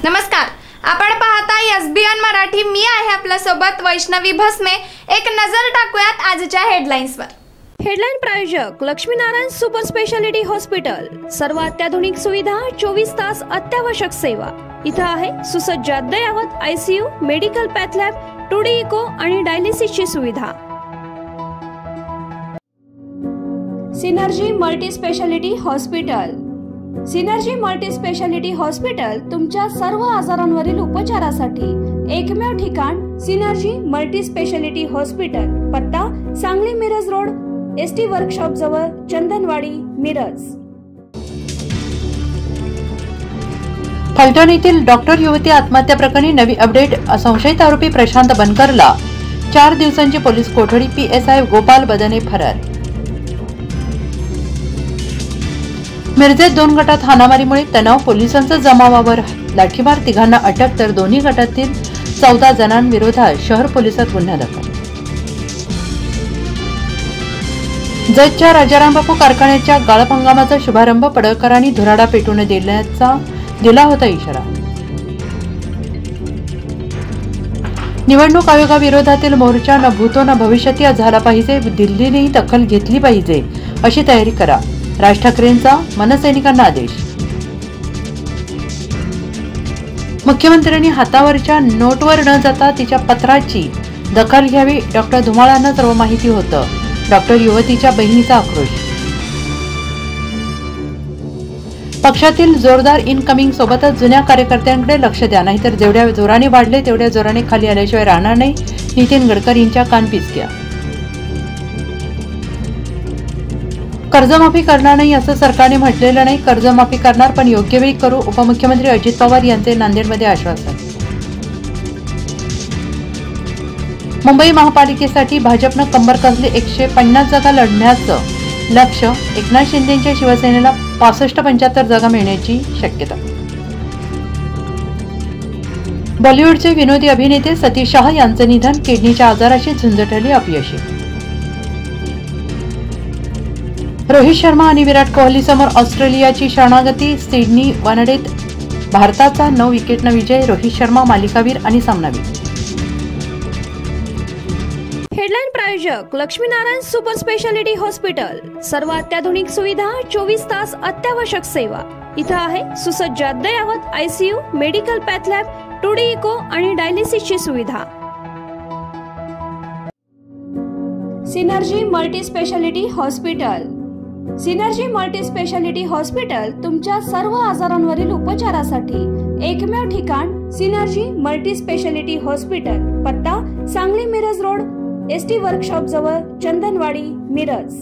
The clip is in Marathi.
नमस्कार, आपण पाहता एसबीएन मराठी। मी आहे आपल्या सोबत वैष्णवी भस्मे। एक नजर टाकूयात आजच्या हेडलाईन्सवर। हेडलाईन प्रायोजक लक्ष्मीनारायण सुपर स्पेशालिटी हॉस्पिटल। सर्व अत्याधुनिक सुविधा, 24 तास अत्यावश्यक सेवा। इथं आहे सुसज्ज अद्ययावत ICU, medical path lab, 2D echo आणि डायलिसिसची सुविधा। Synergy multi speciality hospital. Synergy multi speciality hospital तुमच्या सर्व आजारांवरील उपचारासाठी एकमेव ठिकाण सिनर्जी मल्टी स्पेशालिटी हॉस्पिटल। पत्ता Sangli Miraj road, ST workshop जवळ, चंदनवाडी, मिरज। फलटण येथील डॉक्टर युवती आत्महत्या प्रकरणी नवी अपडेट। संशयित आरोपी प्रशांत बनकरला 4 दिवसांची पोलीस कोठडी। PSI गोपाल बदने फरार। मिरजेत 2 गटात हाणामारीमुळे तणाव, पोलिसांचा जमावावर लाठीमार, तिघांना अटक तर दोन्ही गटातील 14 जणांविरोधात शहर पोलिसात गुन्हा दाखल। जतच्या राजाराम बापू कारखान्याच्या गाळप हंगामाचा शुभारंभ, पडळकरांनी धुराडा पेटून दिला होता इशारा। निवडणूक आयोगाविरोधातील मोर्चा न भूतो न भविष्यती झाला पाहिजे, दिल्लीने दखल घेतली पाहिजे अशी तयारी करा, राज ठाकरेंचा मनसैनिकांना आदेश। मुख्यमंत्र्यांनी हातावरच्या नोटवर न जाता तिच्या पत्राची दखल घ्यावी, डॉक्टर धुमाळांना सर्व माहिती होतं, डॉक्टर युवतीच्या बहिणीचा आक्रोश। पक्षातील जोरदार इनकमिंग सोबतच जुन्या कार्यकर्त्यांकडे लक्ष द्या, नाहीतर जेवढ्या जोराने वाढले तेवढ्या जोराने खाली आल्याशिवाय राहणार नाही, नितीन गडकरींच्या कानपिचक्या। कर्जमाफी करणार नाही असं सरकारने म्हटलेलं नाही, कर्जमाफी करणार पण योग्य वेळी करू, उपमुख्यमंत्री अजित पवार यांचे नांदेडमध्ये आश्वासन। मुंबई महापालिकेसाठी भाजपनं कंबर कसली, 150 जागा लढण्याचं लक्ष्य, एकनाथ शिंदेच्या शिवसेनेला 65-75 जागा मिळण्याची शक्यता। बॉलिवूडचे विनोदी अभिनेते सतीश शाह यांचं निधन, किडनीच्या आजाराशी झुंज ठरली अपयशी। रोहित शर्मा आणि विराट कोहली समोर ऑस्ट्रेलियाची शरणागती, सिडनी वनडेत भारताचा 9 विकेटनं विजय, रोहित शर्मा मालिकावीर आणि सामनावीर। हेडलाईन प्रायोजक लक्ष्मीनारायण सुपर स्पेशालिटी हॉस्पिटल। सर्व अत्याधुनिक सुविधा, 24 तास अत्यावश्यक सेवा। इथं आहे सुसज्ज अद्ययावत ICU, medical path lab, 2D echo आणि डायलिसिसची सुविधा। Synergy multi speciality hospital. Synergy multi speciality hospital तुमच्या सर्व आजारांवरील उपचारासाठी एकमेव ठिकाण सिनर्जी मल्टी स्पेशालिटी हॉस्पिटल। पत्ता Sangli Miraj road, ST workshop जवळ, चंदनवाडी, मिरज।